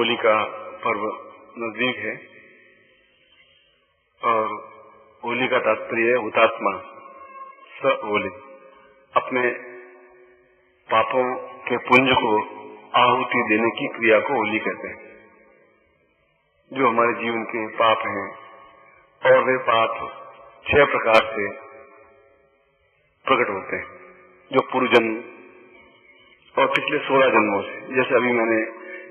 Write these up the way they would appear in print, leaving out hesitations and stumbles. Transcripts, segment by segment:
होली का पर्व नजदीक है और होली का तात्पर्य है हुतात्मा स होली। अपने पापों के पुंज को आहुति देने की क्रिया को होली कहते हैं। जो हमारे जीवन के पाप हैं और वे पाप 6 प्रकार से प्रकट होते हैं, जो पूर्व जन्म और पिछले 16 जन्मों से, जैसे अभी मैंने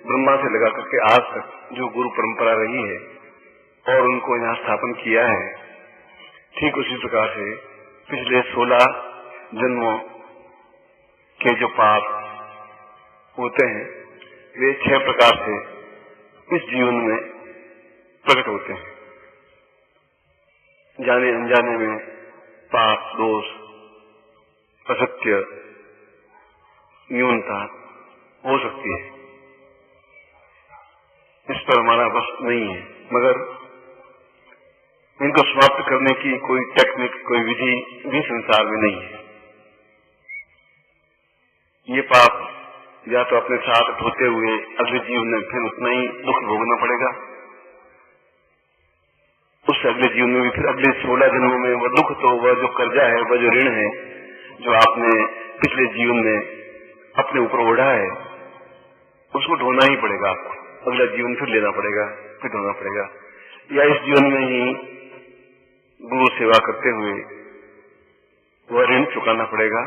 ब्रह्मा से लगा करके आज तक जो गुरु परंपरा रही है और उनको यहाँ स्थापन किया है, ठीक उसी प्रकार से पिछले 16 जन्मों के जो पाप होते हैं वे 6 प्रकार से इस जीवन में प्रकट होते हैं। जाने अनजाने में पाप, दोष, असत्य, न्यूनता हो सकती है। इस पर हमारा बस नहीं है, मगर इनको समाप्त करने की कोई टेक्निक, कोई विधि भी संसार में नहीं है। ये पाप या तो अपने साथ ढोते हुए अगले जीवन में फिर उतना ही दुख भोगना पड़ेगा, उस अगले जीवन में भी फिर अगले 16 जन्मों में वह दुख, तो वह जो कर्जा है, वह जो ऋण है जो आपने पिछले जीवन में अपने ऊपर ओढ़ा है, उसको ढोना ही पड़ेगा आपको। अगला जीवन फिर लेना पड़ेगा, फिर ढोना पड़ेगा, या इस जीवन में ही गुरु सेवा करते हुए वह ऋण चुकाना पड़ेगा।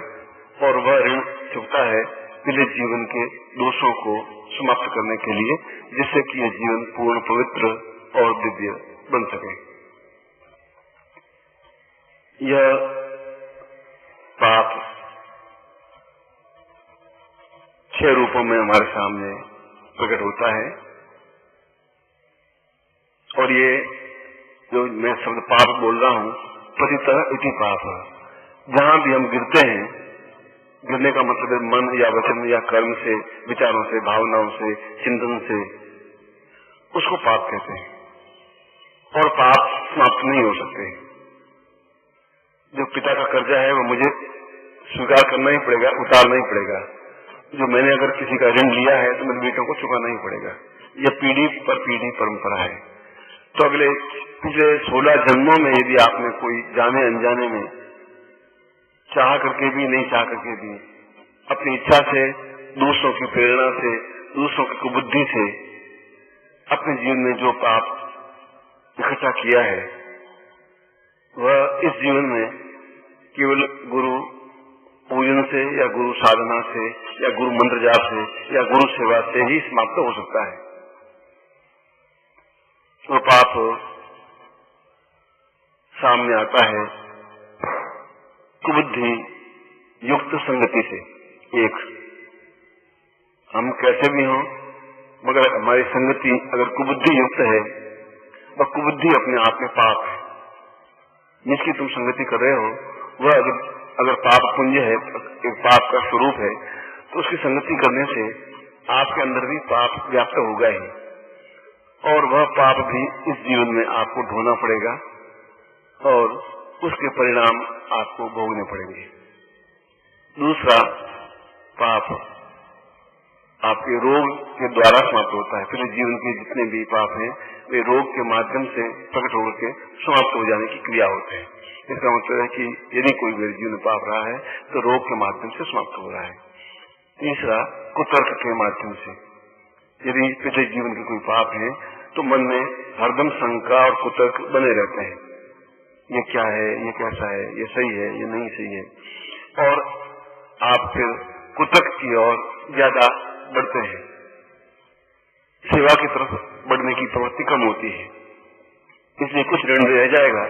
और वह ऋण चुकता है पिछले जीवन के दोषों को समाप्त करने के लिए, जिससे कि यह जीवन पूर्ण पवित्र और दिव्य बन सके। यह पाप 6 रूपों में हमारे सामने प्रकट होता है। और ये जो मैं शब्द पाप बोल रहा हूं, पतितः इति पाप, जहां भी हम गिरते हैं, गिरने का मतलब है मन या वचन या कर्म से, विचारों से, भावनाओं से, चिंतन से, उसको पाप कहते हैं। और पाप समाप्त नहीं हो सकते। जो पिता का कर्जा है वो मुझे स्वीकार करना ही पड़ेगा, उतारना ही पड़ेगा। जो मैंने अगर किसी का ऋण लिया है तो मेरे बेटों को चुकाना ही पड़ेगा। यह पीढ़ी पर पीढ़ी परंपरा है। तो अगले पिछले 16 जन्मों में यदि आपने कोई जाने अनजाने में, चाह करके भी नहीं चाह करके भी, अपनी इच्छा से, दूसरों की प्रेरणा से, दूसरों की कुबुद्धि से अपने जीवन में जो पाप इकट्ठा किया है, वह इस जीवन में केवल गुरु पूजन से या गुरु साधना से या गुरु मंत्र जाप से या गुरु सेवा से ही समाप्त हो सकता है। वो पाप सामने आता है कुबुद्धि युक्त संगति से। एक, हम कैसे भी हों, मगर हमारी संगति अगर कुबुद्धि युक्त है, वह कुबुद्धि अपने आप में पाप है। जिसकी तुम संगति कर रहे हो वह अगर पाप पुंज है, एक पाप का स्वरूप है, तो उसकी संगति करने से आपके अंदर भी पाप व्याप्त होगा ही, और वह पाप भी इस जीवन में आपको ढोना पड़ेगा और उसके परिणाम आपको भोगने पड़ेंगे। दूसरा, पाप आपके रोग के द्वारा समाप्त होता है। फिर जीवन के जितने भी पाप हैं वे रोग के माध्यम से प्रकट होकर के समाप्त हो जाने की क्रिया होते हैं। इसका मतलब है कि यदि कोई मेरे जीवन में पाप रहा है तो रोग के माध्यम से समाप्त हो रहा है। तीसरा, कुतर्क के माध्यम से। यदि पिछले जीवन के कोई पाप है तो मन में हरदम शंका और कुतर्क बने रहते हैं। ये क्या है, ये कैसा है, ये सही है, ये नहीं सही है, और आप फिर कुतर्क की ओर ज्यादा बढ़ते हैं। सेवा की तरफ बढ़ने की प्रवृत्ति कम होती है। इसलिए कुछ ऋण रह जाएगा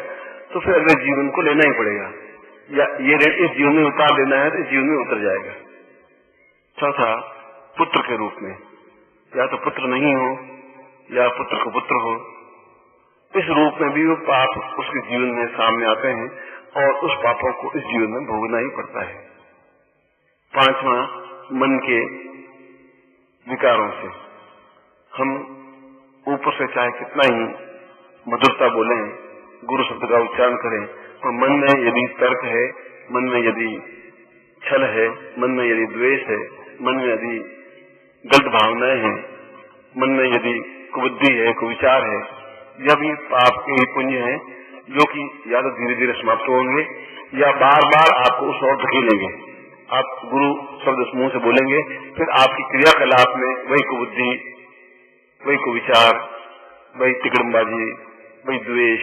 तो फिर अगले जीवन को लेना ही पड़ेगा, या ये ऋण इस जीवन में उतार लेना है तो इस जीवन में उतर जाएगा। चौथा, पुत्र के रूप में, या तो पुत्र नहीं हो या पुत्र को पुत्र हो, इस रूप में भी वो पाप उसके जीवन में सामने आते हैं और उस पापों को इस जीवन में भोगना ही पड़ता है। पांचवा, मन के विकारों से। हम ऊपर से चाहे कितना ही मधुरता बोले, गुरु शब्द का उच्चारण करें, और मन में यदि तर्क है, मन में यदि छल है, मन में यदि द्वेष है, मन में यदि गलत भावनाएं हैं, मन में यदि कुबुद्धि है, कुविचार है, यह भी पाप के ही पुण्य है, जो कि या तो धीरे धीरे समाप्त होंगे या बार बार आपको उस ओर धकेलेंगे। आप गुरु शब्द मुंह से बोलेंगे, फिर आपकी क्रियाकलाप में वही कुबुद्धि, वही कुविचार, वही तिकड़मबाजी, वही द्वेष,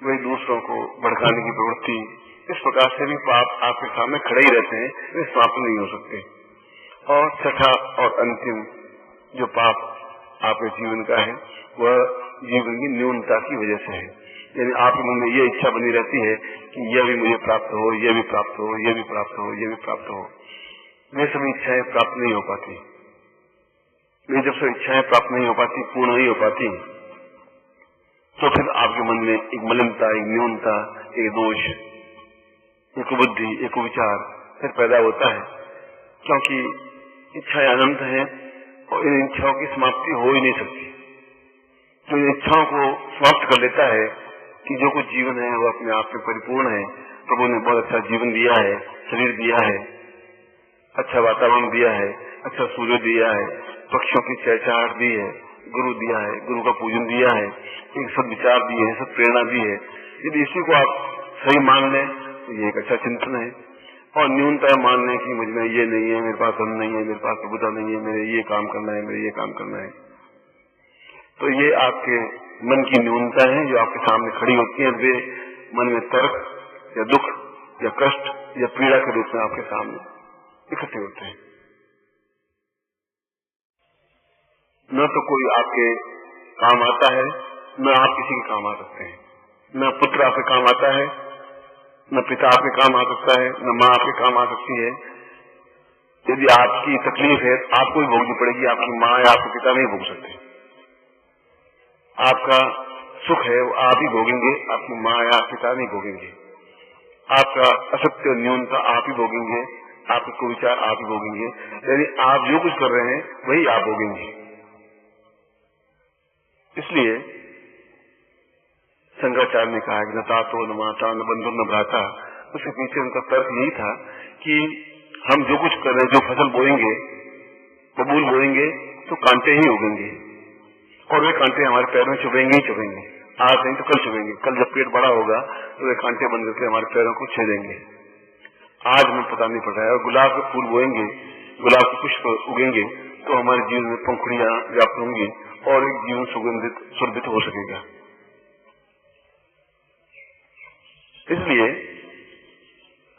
वही दूसरों को भड़काने की प्रवृत्ति, इस प्रकार से भी पाप आपके सामने खड़े ही रहते हैं, वे समाप्त नहीं हो सकते। और छठा और अंतिम जो पाप आपके जीवन का है, वह जीवन की न्यूनता की वजह से है। यानी आपके मन में ये इच्छा बनी रहती है कि यह भी मुझे प्राप्त हो, यह भी प्राप्त हो, यह भी प्राप्त हो, यह भी प्राप्त हो। वे सभी इच्छाएं प्राप्त नहीं हो पाती। वे जब सब इच्छाएं प्राप्त नहीं हो पाती, पूर्ण नहीं हो पाती, तो फिर आपके मन में एक मलिनता, एक न्यूनता, एक दोष, एक बुद्धि, एक विचार फिर पैदा होता है। क्योंकि इच्छाएं अनंत हैं और इन इच्छाओं की समाप्ति हो ही नहीं सकती। तो इन इच्छाओं को समाप्त कर लेता है कि जो कुछ जीवन है वो अपने आप में परिपूर्ण है। प्रभु ने बहुत अच्छा जीवन दिया है, शरीर दिया है, अच्छा वातावरण दिया है, अच्छा सूर्य दिया है, पक्षियों की चहचहाहट दी है, गुरु दिया है, गुरु का पूजन दिया है, एक सद्विचार दिए है, सब प्रेरणा दी है। यदि इसी को आप सही मान लें तो ये एक अच्छा चिंतन है। और न्यूनता मान लें कि मुझ में ये नहीं है, मेरे पास धन नहीं है, मेरे पास प्रभुता नहीं है, मेरे ये काम करना है, मेरे ये काम करना है, तो ये आपके मन की न्यूनता है जो आपके सामने खड़ी होती है। वे मन में तर्क या दुख या कष्ट या पीड़ा के रूप में आपके सामने इकट्ठे होते हैं। न तो कोई आपके काम आता है, न आप किसी के काम आ सकते हैं। न पुत्र आपके काम आता है, न पिता आपके काम आ सकता है, न माँ आपके काम आ सकती है। यदि आपकी तकलीफ है आपको ही भोगनी पड़ेगी, आपकी माँ या आपके पिता नहीं भोग सकते। आपका सुख है वो आप ही भोगेंगे, आपकी माँ या पिता नहीं भोगेंगे। आपका असत्य न्यूनता आप ही भोगेंगे, आपके कुविचार आप ही भोगेंगे। यानी आप जो कुछ कर रहे हैं वही आप भोगेंगे। इसलिए शंकराचार्य ने कहा कि न तातो न माता न बंधु न भ्राता। उसके पीछे उनका तर्क यही था कि हम जो कुछ कर रहे हैं, जो फसल बोएंगे, बबूल बोएंगे तो कांटे ही उगेंगे और वे कांटे हमारे पैर में चुभेंगे ही चुभेंगे। आज नहीं तो कल चुभेंगे। कल जब पेट बड़ा होगा तो वे कांटे बन करके हमारे पैरों को छेदेंगे। आज हमें पता नहीं पड़ रहा है। और गुलाब के फूल बोएंगे, गुलाब के पुष्प उगेंगे तो हमारे जीवन में पंखुड़ियां व्याप्त होंगी और एक जीवन सुगंधित सुरभित हो सकेगा। इसलिए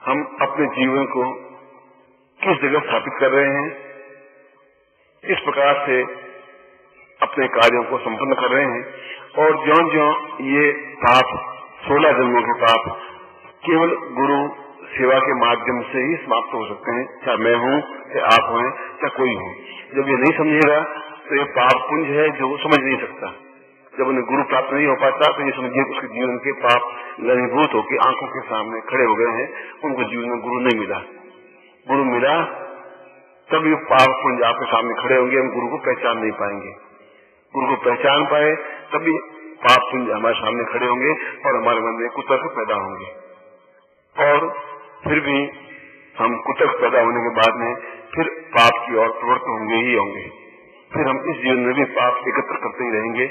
हम अपने जीवन को किस जगह स्थापित कर रहे हैं, किस प्रकार से अपने कार्यों को संपन्न कर रहे हैं। और ज्यों-ज्यों ये पाप 16 जन्मों के पाप केवल गुरु सेवा के माध्यम से ही समाप्त हो सकते हैं, चाहे मैं हूं, चाहे आप हों, चाहे कोई हो। जब ये नहीं समझेगा तो ये पाप पुंज है जो वो समझ नहीं सकता। जब उन्हें गुरु प्राप्त नहीं हो पाता तो ये समझिए उसके जीवन के पाप घनीभूत होकर आंखों के सामने खड़े हो गए हैं। उनको जीवन में गुरु नहीं मिला। गुरु मिला तब ये पाप पुंज आपके सामने खड़े होंगे। हम गुरु को पहचान नहीं पाएंगे। गुरु को पहचान पाए तभी पाप पुंज हमारे सामने खड़े होंगे और हमारे मन में कुतर्क पैदा होंगे। और फिर भी हम कुतर्क पैदा होने के बाद में फिर पाप की ओर प्रवृत्त होंगे ही होंगे। फिर हम इस जीवन में भी पाप एकत्र करते ही रहेंगे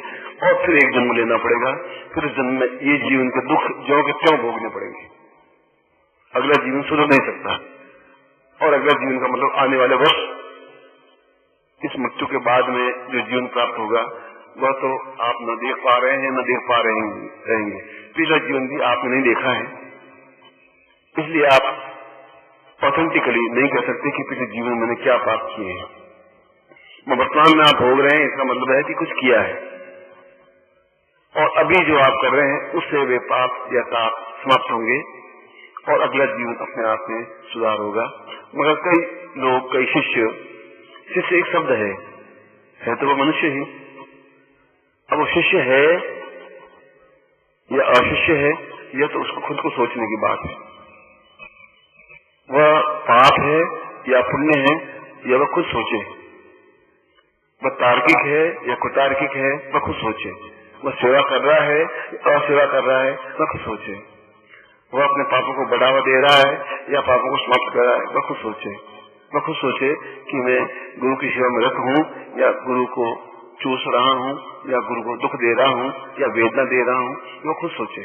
और फिर एक जन्म लेना पड़ेगा। फिर इस जन्म में ये जीवन के दुख ज्यों के त्यों भोगने पड़ेंगे। अगला जीवन सुधर नहीं सकता। और अगला जीवन का मतलब आने वाले वर्ष, इस मृत्यु के बाद में जो जीवन प्राप्त होगा वह तो आप न देख पा रहे हैं, न देख पा रहेंगे। पिछला जीवन भी आपने नहीं देखा है, इसलिए आप ऑथेंटिकली नहीं कह सकते कि पिछले जीवन में मैंने क्या पाप किए हैं। वर्तमान में आप भोग रहे हैं, इसका मतलब है कि कुछ किया है और अभी जो आप कर रहे हैं उससे वे पाप या ताप समाप्त होंगे और अगला जीवन अपने आप में सुधार होगा। मगर कई लोग, कई शिष्य एक शब्द है तो वो मनुष्य ही। अब वो शिष्य है या अशिष्य है यह तो उसको खुद को सोचने की बात है। वह पाप है या पुण्य है या वह खुद सोचे। वह तार्किक है या कुतार्किक है वह खुद सोचे। वह सेवा कर रहा है या असेवा कर रहा है वह खुद सोचे। वह अपने पापों को बढ़ावा दे रहा है या पापों को समाप्त कर रहा है वह खुद सोचे। वह खुद सोचे कि मैं गुरु की सेवा में रत हूं या गुरु को चूस रहा हूं या गुरु को दुख दे रहा हूं या वेदना दे रहा हूं, वो खुद सोचे।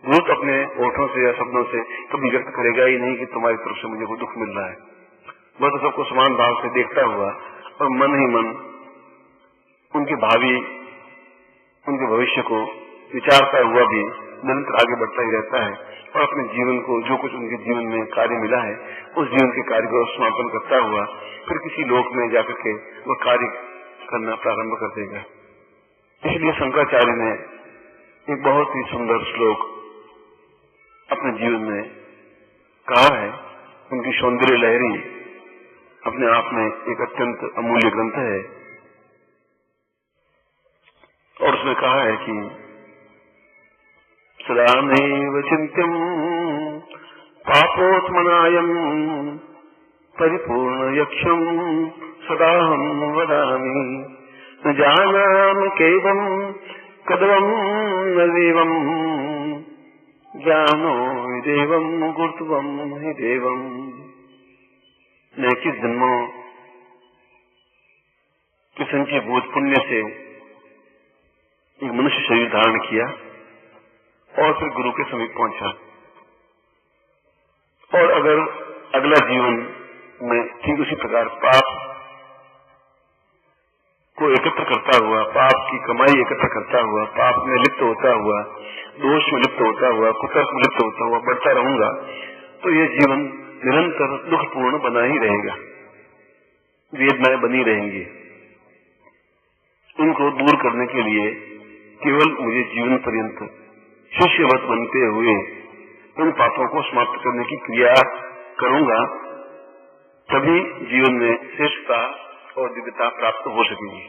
गुरु तो अपने ओठों से या शब्दों से कभी व्यक्त करेगा ही नहीं कि तुम्हारी तरफ से मुझे कोई दुख मिल रहा है। वह तो सबको समान भाव से देखता हुआ और मन ही मन उनके भावी, उनके भविष्य को विचारता हुआ भी निरंतर आगे बढ़ता ही रहता है और अपने जीवन को, जो कुछ उनके जीवन में कार्य मिला है, उस जीवन के कार्य को समापन करता हुआ फिर किसी लोक में जाकर के वह कार्य करना प्रारंभ कर देगा। इसलिए शंकराचार्य ने एक बहुत ही सुंदर श्लोक अपने जीवन में कहा है। उनकी सौंदर्य लहरी अपने आप में एक अत्यंत अमूल्य ग्रंथ है और उसने कहा है कि सदा नैव चिन्त्यम् पापोत्मनायम् परिपूर्ण यक्षम् सदाहं वदामि न जानामि केवम् कदवम् न देवम् ज्ञानो हि देवम् गुरुत्वम् हि देवम्। ने किस जन्मों के संचय बोध पुण्य से एक मनुष्य शरीर धारण किया और फिर गुरु के समीप पहुंचा, और अगर अगला जीवन में ठीक उसी प्रकार पाप को एकत्र करता हुआ, पाप की कमाई एकत्र करता हुआ, पाप में लिप्त होता हुआ, दोष में लिप्त होता हुआ, कुतर्क में लिप्त होता हुआ बढ़ता रहूंगा तो यह जीवन निरंतर दुखपूर्ण बना ही रहेगा, वेदनाएं बनी रहेंगी। उनको दूर करने के लिए केवल मुझे जीवन पर्यंत शिष्यवत बनते हुए उन पापों को समाप्त करने की क्रिया करूंगा, तभी जीवन में श्रेष्ठता और दिव्यता प्राप्त हो सकेगी।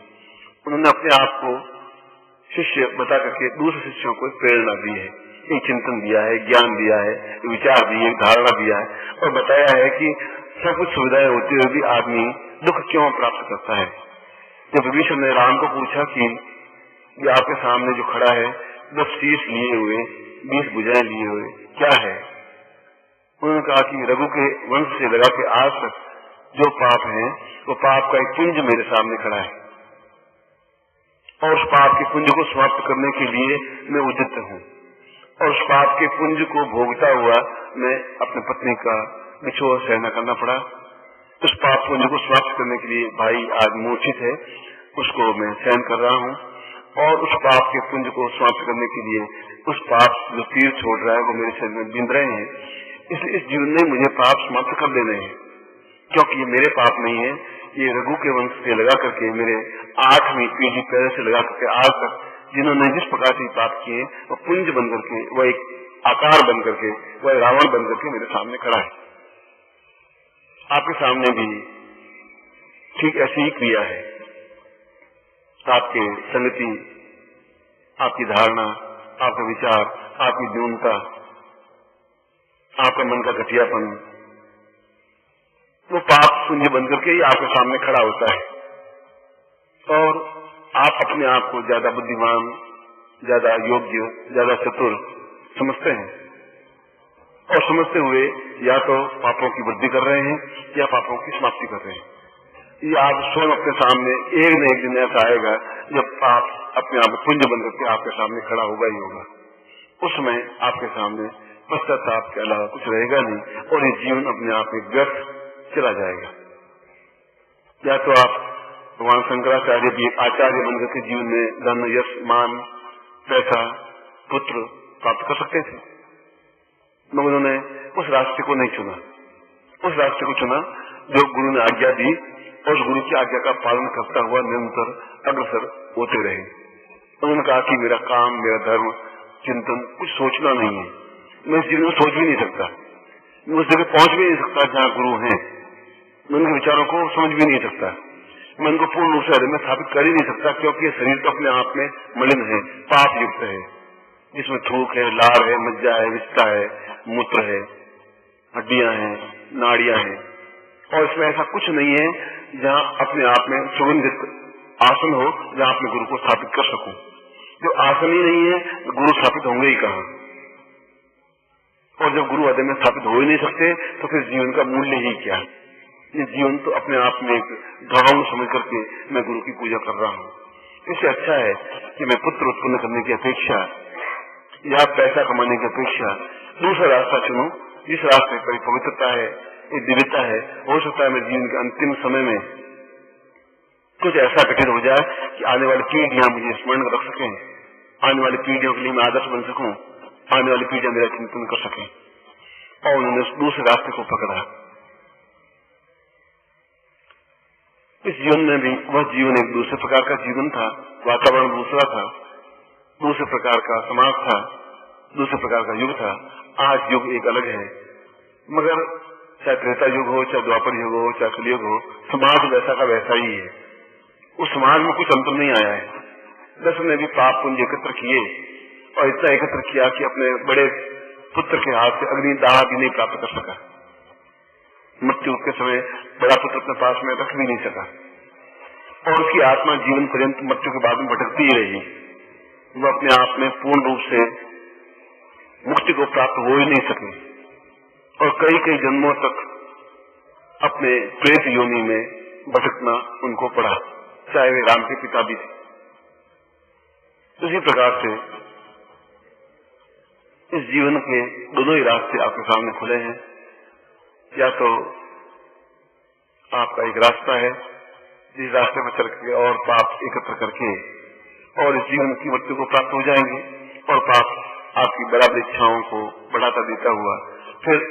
उन्होंने अपने आप को शिष्य बता करके दूसरे शिष्यों को प्रेरणा दी है, एक चिंतन दिया है, ज्ञान दिया है, विचार दिए, धारणा दिया है और बताया है कि सब कुछ सुविधाएं होते हुए भी आदमी दुख क्यों प्राप्त करता है। जब विभीषण ने राम को पूछा कि ये आपके सामने जो खड़ा है 10 शीश लिए हुए, 20 भुजाएं लिए हुए, क्या है? उन्होंने कहा कि रघु के वंश से लगा के आज तक जो पाप है वो पाप का एक पुंज मेरे सामने खड़ा है और उस पाप के पुंज को समाप्त करने के लिए मैं उद्यत हूँ और उस पाप के पुंज को भोगता हुआ मैं अपनी पत्नी का बिछोह सहना करना पड़ा। उस पाप पुंज को समाप्त करने के लिए भाई आज मूर्छित है, उसको मैं सहन कर रहा हूँ और उस पाप के पुंज को समाप्त करने के लिए उस पाप जो तीर छोड़ रहा है वो मेरे शरीर में बिंद रहे हैं। इसलिए इस जीवन में मुझे पाप समाप्त कर देने हैं, क्योंकि ये मेरे पाप नहीं है, ये रघु के वंश से लगा करके मेरे 8वीं पीढ़ी पहले से लगा करके आज तक जिन्होंने जिस प्रकार से पाप किए वो पुंज बन करके, वह एक आकार बन करके, वह रावण बन करके मेरे सामने खड़ा है। आपके सामने भी ठीक ऐसी ही क्रिया है। आपके संगति, आपकी धारणा, आपका विचार, आपकी न्यूनता, आपका मन का घटियापन, वो पाप पुंज बन करके ही आपके सामने खड़ा होता है और आप अपने आप को ज्यादा बुद्धिमान, ज्यादा योग्य, ज्यादा चतुर समझते हैं और समझते हुए या तो पापों की वृद्धि कर रहे हैं या पापों की समाप्ति कर रहे हैं। ये आप स्वयं अपने सामने एक न एक दिन ऐसा आएगा जब पाप अपने आप पुंज बन करके आपके सामने खड़ा होगा ही होगा। उस समय आपके सामने पश्चाताप के अलावा कुछ रहेगा नहीं और ये जीवन अपने आप में व्यर्थ चला जाएगा। या तो आप भगवान शंकराचार्य भी आचार्य बनकर के जीवन में धन, यश, मान, पैसा, पुत्र प्राप्त कर सकते थे, मगर उन्होंने उस रास्ते को नहीं चुना। उस रास्ते को चुना जो गुरु ने आज्ञा दी और उस गुरु की आज्ञा का पालन करता हुआ निरंतर अग्रसर होते रहे। उन्होंने कहा कि मेरा काम, मेरा धर्म, चिंतन कुछ सोचना नहीं है, मैं इस जीवन में सोच भी नहीं सकता, मैं उस जगह पहुंच भी नहीं सकता जहाँ गुरु हैं, मैं उनके विचारों को समझ भी नहीं सकता, मैं उनको पूर्ण रूप से हृदय में स्थापित कर ही नहीं सकता, क्योंकि ये शरीर तो अपने आप में मलिन है, पाप युक्त है, जिसमें थूक है, लार है, मज्जा है, विस्ता है, मूत्र है, हड्डियां हैं, नाड़ियां हैं और इसमें ऐसा कुछ नहीं है जहाँ अपने आप में सुगंधित आसन हो जहाँ अपने गुरु को स्थापित कर सकूं। जो आसन ही नहीं है तो गुरु स्थापित होंगे ही कहाँ, और जब गुरु हृदय में स्थापित हो ही नहीं सकते तो फिर जीवन का मूल्य ही क्या है। ये जीवन तो अपने आप में एक गौरव समझ करके मैं गुरु की पूजा कर रहा हूँ इससे अच्छा है कि मैं पुत्र उत्पन्न करने की अपेक्षा या पैसा कमाने की अपेक्षा दूसरा रास्ता चुनूं, जिस रास्ते पर पवित्रता है, एक दिव्यता है। हो सकता है मैं जीवन के अंतिम समय में कुछ ऐसा घटित हो जाए कि आने वाली पीढ़ियां मुझे स्मरण रख सकें, आने वाली पीढ़ियों के लिए मैं आदर्श बन सकूं, आने वाली पीढ़ियां मेरा चिंतन कर सकें। और उन्होंने उस दूसरे रास्ते को पकड़ा। इस जीवन में भी वह जीवन एक दूसरे प्रकार का जीवन था, वातावरण दूसरा था, दूसरे प्रकार का समाज था, दूसरे प्रकार का युग था। आज युग एक अलग है, मगर चाहे त्रेता युग हो, चाहे द्वापर युग हो, चाहे कलयुग हो, समाज वैसा का वैसा ही है। उस समाज में कुछ अंतर नहीं आया है। दस ने भी पाप पुंज एकत्र किए और इतना एकत्र किया कि अपने बड़े पुत्र के हाथ से अग्निदाह भी नहीं प्राप्त कर सका। मृत्यु के समय बड़ा पुत्र अपने पास में रख भी नहीं सका और उसकी आत्मा जीवन पर्यंत मृत्यु के बाद में भटकती ही रही। वह अपने आप में पूर्ण रूप से मुक्ति को प्राप्त हो ही नहीं सके और कई कई जन्मों तक अपने प्रेत योनि में भटकना उनको पड़ा, चाहे वे राम के पिता भी थे। इसी प्रकार से इस जीवन के दोनों ही रास्ते आपके सामने खुले हैं। या तो आपका एक रास्ता है जिस रास्ते पर चल के और पाप एकत्र करके और इस जीवन की मृत्यु को प्राप्त हो जाएंगे और पाप आपकी बराबर इच्छाओं को बढ़ाता देता हुआ फिर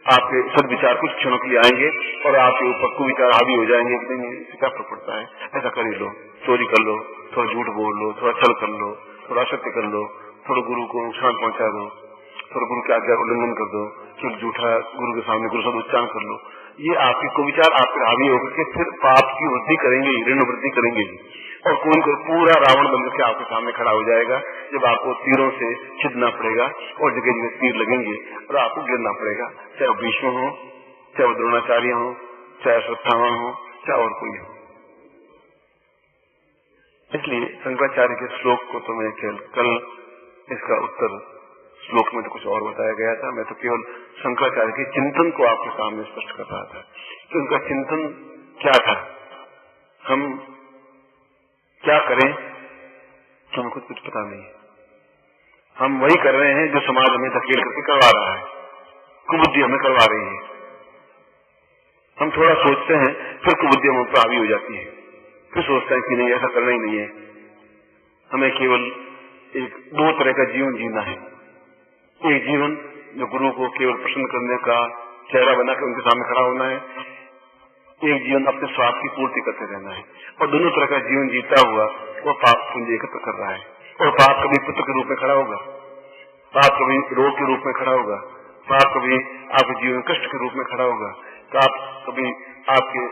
आपके सदविचार कुछ क्षणों के लिए आएंगे और आपके ऊपर कुविचार हावी हो जाएंगे कि नहीं इससे क्या फर्क पड़ता है, ऐसा कर ही लो, चोरी कर लो, थोड़ा झूठ बोल लो, थोड़ा छल कर लो, थोड़ा असत्य कर लो, थोड़ा गुरु को नुकसान पहुंचा दो, थोड़ा गुरु की आज्ञा का उल्लंघन कर दो, फिर झूठा गुरु के सामने गुरु शब्द उच्चारण कर लो। ये आपके कुविचार आप पर हावी होकर के फिर पाप की वृद्धि करेंगे, ऋण वृद्धि करेंगे और कोई कोई पूरा रावण बन के आपके सामने खड़ा हो जाएगा जब आपको तीरों से छिदना पड़ेगा और जगह जगह तीर लगेंगे और आपको गिरना पड़ेगा, चाहे वो भीष्म हो, चाहे वो द्रोणाचार्य हो, चाहे अश्वत्थामा हो, चाहे और कोई हो। इसलिए शंकराचार्य के श्लोक को तो मैं कल इसका उत्तर श्लोक में तो कुछ और बताया गया था, मैं तो केवल शंकराचार्य के चिंतन को आपके सामने स्पष्ट कर रहा था कि उनका चिंतन क्या था। हम क्या करें तो हमें कुछ पता नहीं है। हम वही कर रहे हैं जो समाज हमें धकेल करके करवा रहा है, कुबुद्धि हमें करवा रही है। हम थोड़ा सोचते हैं फिर कुबुद्धि हम पर हावी हो जाती है, फिर सोचते हैं कि नहीं ऐसा करना ही नहीं है। हमें केवल एक दो तरह का जीवन जीना है। एक जीवन जो गुरु को केवल प्रसन्न करने का चेहरा बनाकर उनके सामने खड़ा होना है, एक जीवन अपने स्वार्थ की पूर्ति करते रहना है। और दोनों तरह का जीवन जीता हुआ वो पाप पुंज एकत्र कर रहा है और पाप कभी पुत्र के रूप में खड़ा होगा, पाप कभी रोग के रूप में खड़ा होगा, पाप कभी आपके जीवन कष्ट के रूप में खड़ा होगा, पाप कभी आपके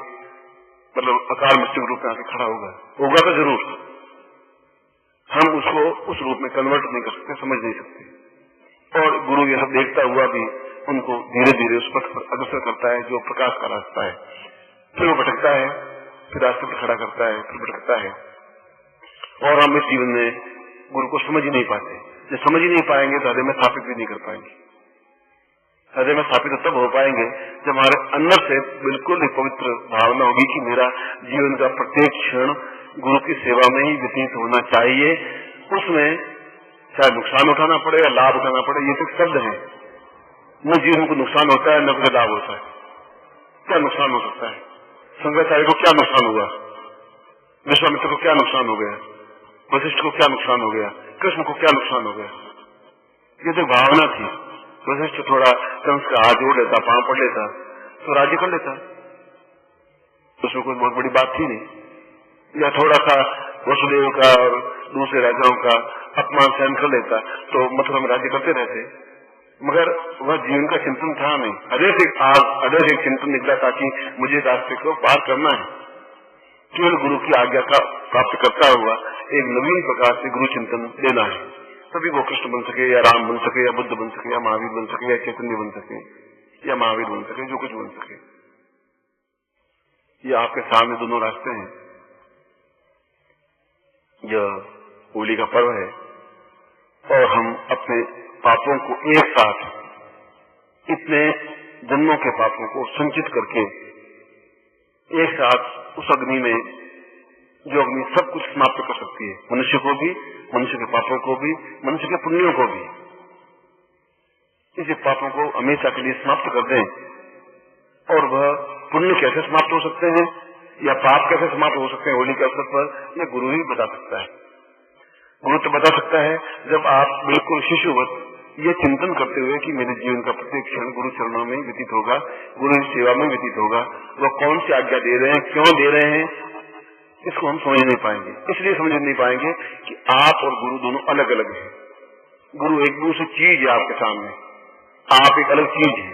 मतलब अकाल मृत्यु के रूप में आके खड़ा होगा तो जरूर। हम उसको उस रूप में कन्वर्ट नहीं कर सकते, समझ नहीं सकते। और गुरु ये सब देखता हुआ भी उनको धीरे धीरे उस पथ पर अग्रसर करता है जो प्रकाश का रास्ता है। फिर वो भटकता है, फिर रास्ते पर खड़ा करता है, फिर भटकता है और हम इस जीवन में गुरु को समझ ही नहीं पाते। जब समझ ही नहीं पाएंगे तो हृदय में स्थापित भी नहीं कर पाएंगे। हृदय में स्थापित तब हो पाएंगे जब हमारे अंदर से बिल्कुल एक पवित्र भावना होगी कि मेरा जीवन का प्रत्येक क्षण गुरु की सेवा में ही व्यतीत होना चाहिए। उसमें चाहे नुकसान उठाना पड़े या लाभ उठाना पड़े, ये तो शब्द है। न जीवन को नुकसान होता है न कोई लाभ होता है। क्या नुकसान हो सकता है? शंकराचार्य को क्या नुकसान हुआ? विश्वामित्र को क्या नुकसान हो गया? वशिष्ठ को क्या नुकसान हो गया? कृष्ण को क्या नुकसान हो गया? ये तो भावना थी। वशिष्ठ थोड़ा कंस का हाथ जोड़ लेता, पांव पड़ लेता तो राज्य कर लेता, उसमें कोई बहुत बड़ी बात थी नहीं। या थोड़ा सा वसुदेव का और दूसरे राजाओं का अपमान सहन कर लेता तो मथुरा में राज्य करते रहते। मगर वह जीवन का चिंतन था नहीं। हृदय से चिंतन निकला था कि मुझे रास्ते को पार करना है। केवल गुरु की आज्ञा का प्राप्त करता हुआ एक नवीन प्रकार से गुरु चिंतन देना है, तभी वो कृष्ण बन सके या राम बन सके या बुद्ध बन सके या महावीर बन सके या चैतन्य बन सके या महावीर बन सके, जो कुछ बन सके। ये आपके सामने दोनों रास्ते हैं। यह होली का पर्व है और हम अपने पापों को एक साथ, इतने जन्मों के पापों को संचित करके एक साथ उस अग्नि में जो अग्नि सब कुछ समाप्त कर सकती है, मनुष्य को भी, मनुष्य के पापों को भी, मनुष्य के पुण्यों को भी। इसे पापों को हमेशा के लिए समाप्त कर दें, और वह पुण्य कैसे समाप्त हो सकते हैं या पाप कैसे समाप्त हो सकते हैं होली के अवसर पर, यह गुरु ही बता सकता है। गुरु तो बता सकता है जब आप बिल्कुल शिशुवत ये चिंतन करते हुए कि मेरे जीवन का प्रत्येक क्षण गुरु चरणों में व्यतीत होगा, गुरु की सेवा में व्यतीत होगा, वह कौन सी आज्ञा दे रहे हैं, क्यों दे रहे हैं, इसको हम समझ नहीं पाएंगे। इसलिए समझ नहीं पाएंगे कि आप और गुरु दोनों अलग अलग हैं। गुरु एक दूसरी चीज है आपके सामने, आप एक अलग चीज है।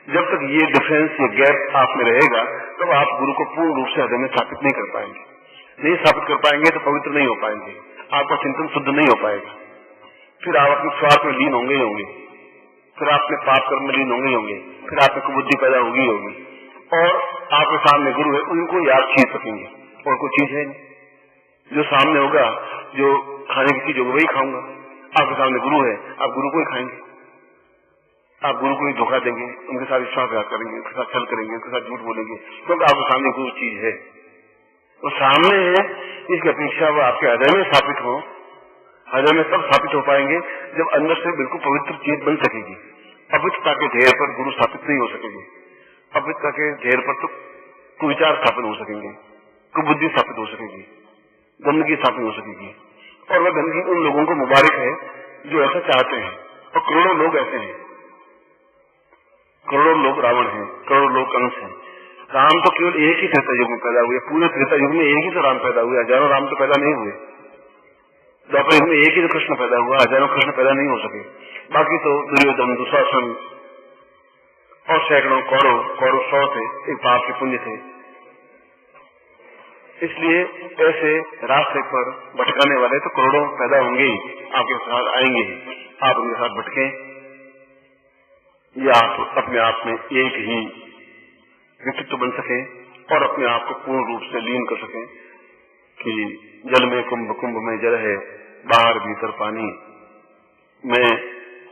जब तक ये डिफरेंस, ये गैप आप में रहेगा, तब आप गुरु को पूर्ण रूप से हृदय में स्थापित नहीं कर पाएंगे। नहीं स्थापित कर पाएंगे तो पवित्र नहीं हो पाएंगे, आपका चिंतन शुद्ध नहीं हो पाएगा। फिर आप अपने स्वार्थ में लीन होंगे ही होंगे, फिर आप अपने पाप कर्म में लीन होंगे ही होंगे, फिर आप में कुबुद्धि पैदा होगी ही होगी, और आपके सामने गुरु है, उनको ही आप छीन सकेंगे, और कोई चीज है नहीं। जो सामने होगा, जो खाने की चीज होगी वही खाऊंगा। आपके सामने गुरु है, आप गुरु को ही खाएंगे, आप गुरु को ही धोखा देंगे, उनके साथ विश्वासघात करेंगे, उनके साथ छल करेंगे, उनके साथ झूठ बोलेंगे, क्योंकि आपके सामने गुरु चीज है, वो सामने है। इसकी अपेक्षा वो आपके हृदय में स्थापित हो। हृदय में तब स्थापित हो पाएंगे जब अंदर से बिल्कुल पवित्र चीज बन सकेगी। पवित्रता के ढेर पर गुरु स्थापित नहीं हो सकेंगे, पवित्रता के ढेर पर तो कुविचार स्थापित हो सकेंगे, कुबुद्धि स्थापित हो सकेगी, गंदगी स्थापित हो सकेगी। और वह गंदगी उन लोगों को मुबारक है जो ऐसा चाहते हैं, और करोड़ों लोग ऐसे हैं, करोड़ों लोग रावण हैं, करोड़ों लोग कंस हैं। राम तो केवल एक ही त्रेता युग में पैदा हुए, पूरे त्रेता युग में एक ही तो राम पैदा हुए, हजारों राम तो पैदा नहीं हुए। द्वापर युग में एक ही तो कृष्ण पैदा हुआ, हजारों कृष्ण पैदा नहीं हो सके। बाकी तो दुर्योधन, दुशासन और सैकड़ों कौरव 100 थे, एक पाप के पुण्य थे। इसलिए ऐसे रास्ते पर भटकाने वाले तो करोड़ों पैदा होंगे ही, आपके साथ आएंगे ही। आप उनके साथ भटकें या आप अपने आप में एक ही व्यक्तित्व बन सके और अपने आप को पूर्ण रूप से लीन कर सके कि जल में कुंभ, कुंभ में जल है, बाहर भीतर पानी। मैं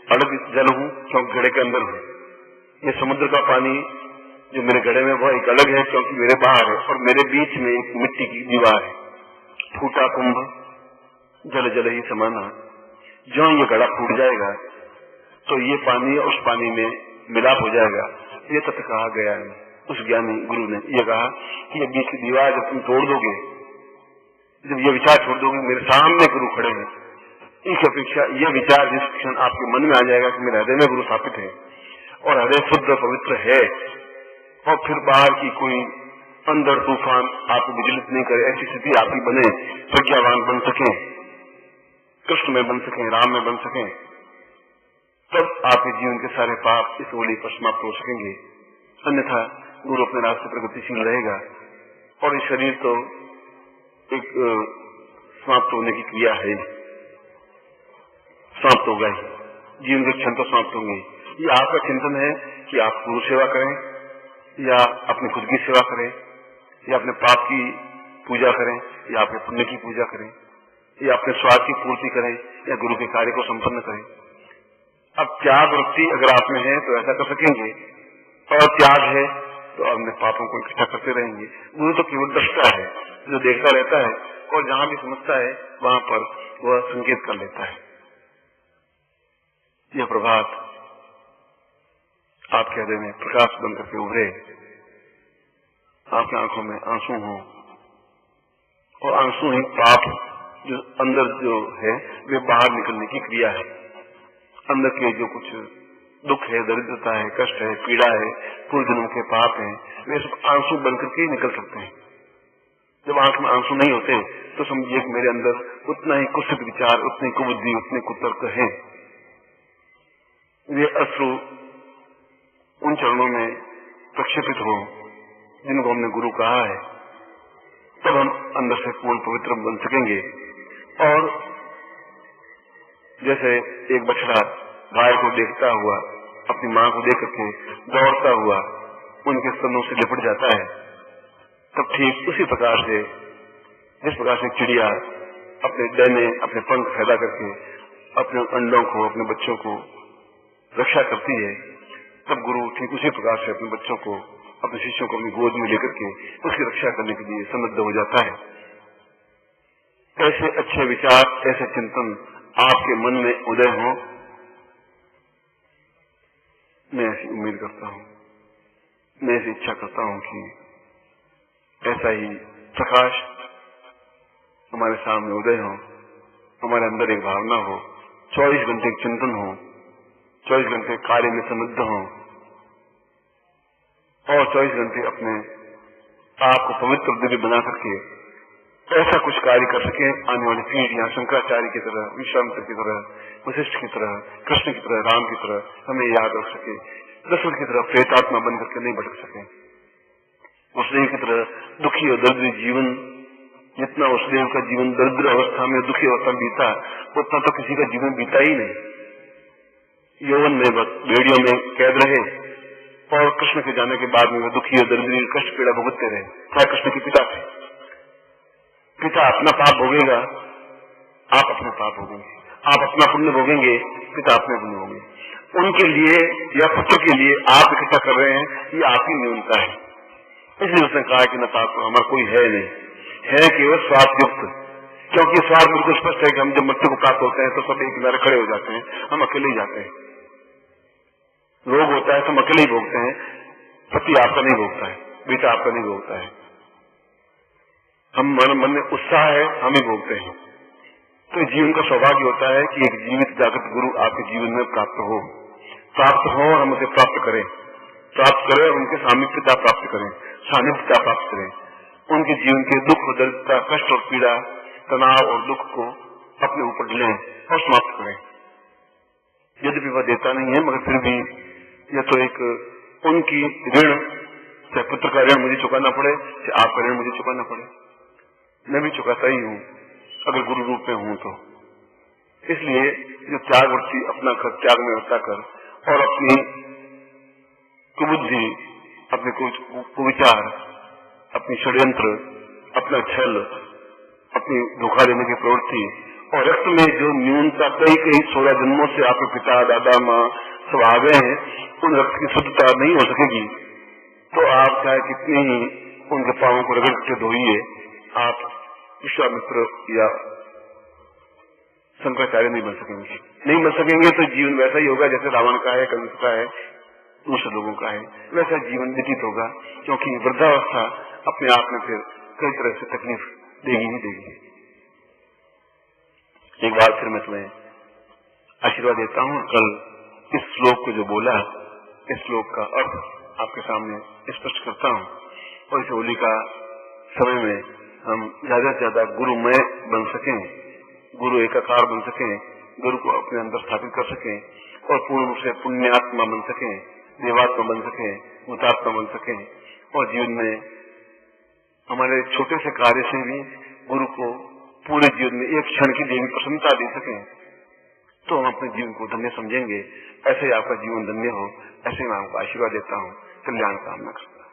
अलग जल हूं क्योंकि घड़े के अंदर हूं। ये समुद्र का पानी जो मेरे घड़े में वो एक अलग है क्योंकि मेरे बाहर है, और मेरे बीच में एक मिट्टी की दीवार है। फूटा कुंभ जल जल ही समाना। जो ये घड़ा फूट जाएगा तो ये पानी उस पानी में मिलाप हो जाएगा। ये तथ्य कहा गया है उस ज्ञानी गुरु ने। ये कहा कि ये बीच की दीवार जब तुम तोड़ दोगे, जब ये विचार छोड़ दोगे मेरे सामने गुरु खड़े हैं, इस अपेक्षा यह विचार जिस क्षण आपके मन में आ जाएगा कि मेरे हृदय में गुरु स्थापित है और हृदय शुद्ध पवित्र है, और फिर बाहर की कोई अंदर तूफान आपको विचलित नहीं करे, ऐसी स्थिति आपकी बने, प्रज्ञावान बन सके, कृष्ण में बन सके, राम में बन सके, तब आपके जीवन के सारे पाप इस होली पर समाप्त हो सकेंगे। अन्यथा गुरु अपने रास्ते पर गतिशील रहेगा और ये शरीर तो एक समाप्त होने की क्रिया है, समाप्त होगा ही, जीवन के क्षण तो समाप्त होंगे। ये आपका चिंतन है कि आप गुरु सेवा करें या अपनी खुद की सेवा करें या अपने पाप की पूजा करें या अपने पुण्य की पूजा करें या अपने स्वार्थ की पूर्ति करें या गुरु के कार्य को संपन्न करें। अब त्याग वृत्ति अगर आप में है तो ऐसा कर सकेंगे, और त्याग है तो अपने पापों को इकट्ठा करते रहेंगे। गुरु तो केवल दृष्टा है जो देखता रहता है और जहां भी समझता है वहां पर वह संकेत कर लेता है। यह प्रभात आपके हृदय में प्रकाश बनकर के उभरे, आपकी आंखों में आंसू हो, और आंसू ही पाप जो अंदर जो है वे बाहर निकलने की क्रिया है। अंदर के जो कुछ दुख है, दरिद्रता है, कष्ट है, पीड़ा है, पूर्व जन्म के पाप है, वे सब आंसू बनकर के निकल सकते हैं। जब आंख में आंसू नहीं होते तो समझिए कि मेरे अंदर उतना ही कुत्सित विचार, उतनी कुबुद्धि, उतने कुतर्क है। वे अश्रु उन चरणों में प्रक्षेपित हो जिनको हमने गुरु कहा है, तब हम अंदर से पूर्ण पवित्र बन सकेंगे। और जैसे एक बछड़ा गाय को देखता हुआ अपनी मां को देख करके दौड़ता हुआ उनके स्तनों से लिपट जाता है, तब ठीक उसी प्रकार से जिस प्रकार से चिड़िया अपने डने, अपने पंख फैला करके अपने अंडों को, अपने बच्चों को रक्षा करती है, तब गुरु ठीक उसी प्रकार से अपने बच्चों को, अपने शिष्यों को अपनी गोद में लेकर के उसकी रक्षा करने के लिए सन्नद्ध हो जाता है। ऐसे अच्छे विचार, ऐसे चिंतन आपके मन में उदय हो, मैं ऐसी उम्मीद करता हूं, मैं ऐसी इच्छा करता हूं कि ऐसा ही प्रकाश हमारे सामने उदय हो, हमारे अंदर एक भावना हो, 24 घंटे चिंतन हो, 24 घंटे कार्य में समृद्ध हो और 24 घंटे अपने आप को पवित्र दिव्य बना करके ऐसा कुछ कार्य कर सके आने वाली पीढ़ियां शंकराचार्य की तरह, विश्वामित्र की तरह, वशिष्ठ की तरह, कृष्ण की तरह, राम की तरह हमें याद रख सके, दशरथ की तरह प्रेतात्मा बन करके नहीं भटक सके, वसुदेव की तरह दुखी और दरिद्र जीवन, जितना वसुदेव का जीवन दरिद्र अवस्था में दुखी अवस्था में बीता उतना तो किसी का जीवन बीता ही नहीं। यौवन में बेड़ियों में कैद रहे और कृष्ण के जाने के बाद में वो दुखी और दरिद्र कष्ट पीड़ा भुगतते रहे, चाहे कृष्ण के पिता थे। पिता अपना पाप भोगेगा, आप अपना पाप भोगेंगे, आप अपना पुण्य भोगेंगे, पिता अपने पुण्य भोगेंगे। उनके लिए या पुत्र के लिए आप इकट्ठा कर रहे हैं, ये आपकी न्यूनता है। इसलिए उसने कहा कि न पाप हमारा कोई है नहीं, है केवल स्वार्थ युक्त, क्योंकि स्वार्थ बिल्कुल स्पष्ट है कि हम जब मृत्यु को प्राप्त होते हैं तो सब एक किनारे खड़े हो जाते हैं, हम अकेले ही जाते हैं। रोग होता है तो हम अकेले ही भोगते हैं, पति आपका नहीं भोगता है, बेटा आपका नहीं भोगता है, हम मन में उत्साह है हम ही भोगते हैं। तो जीवन का सौभाग्य होता है कि एक जीवित जागृत गुरु आपके जीवन में प्राप्त हो और हम उसे प्राप्त करें और उनके सामीप्यता प्राप्त करें, सानिध्यता प्राप्त करें, उनके जीवन के दुख और दरिद्रता, कष्ट और पीड़ा, तनाव और दुख को अपने ऊपर लें और समाप्त करें। यद्यपि वह देता नहीं है, मगर फिर भी यह तो एक उनकी ऋण, चाहे पुत्र का ऋण मुझे चुकाना पड़े, चाहे आपका ऋण मुझे चुकाना पड़े, मैं भी चुकाता ही हूं अगर गुरु रूप में हूं तो। इसलिए जो त्यागवर्ती अपना कर, त्याग में व्यवस्था कर और अपनी कुबुद्धि, अपने कुविचार, अपनी षड्यंत्र, अपना छल, अपनी धोखा देने की प्रवृत्ति और रक्त में जो न्यूनता कई 16 जन्मों से आपके पिता, दादा, माँ सब आ गए हैं, उन रक्त की शुद्धता नहीं हो सकेगी तो आप चाहे कितने ही उनके पांवों को रगड़ के धोइए, आप विश्वामित्र या शंकराचार्य नहीं बन सकेंगे तो जीवन वैसा ही होगा जैसे रावण का है, कंस का है, दूसरे लोगों का है, वैसा जीवन व्यतीत होगा, क्योंकि वृद्धावस्था अपने आप में फिर कई तरह से तकलीफ देगी ही देगी। एक बार फिर मैं तुम्हें आशीर्वाद देता हूं। कल इस श्लोक को जो बोला, इस श्लोक का अर्थ आपके सामने स्पष्ट करता हूं और इस होली का समय में हम ज्यादा से ज्यादा गुरुमय बन सकें, गुरु एकाकार बन सकें, गुरु को अपने अंदर स्थापित कर सकें और पूर्ण रूप से पुण्यात्मा बन सकें, देवात्मा बन सकें, भूतात्मा बन सकें और जीवन में हमारे छोटे से कार्य से भी गुरु को पूरे जीवन में एक क्षण की देवी प्रसन्नता दे सकें, तो हम अपने जीवन को धन्य समझेंगे। ऐसे ही आपका जीवन धन्य हो, ऐसे मैं आपको आशीर्वाद देता हूँ, कल्याण कामना करता हूँ।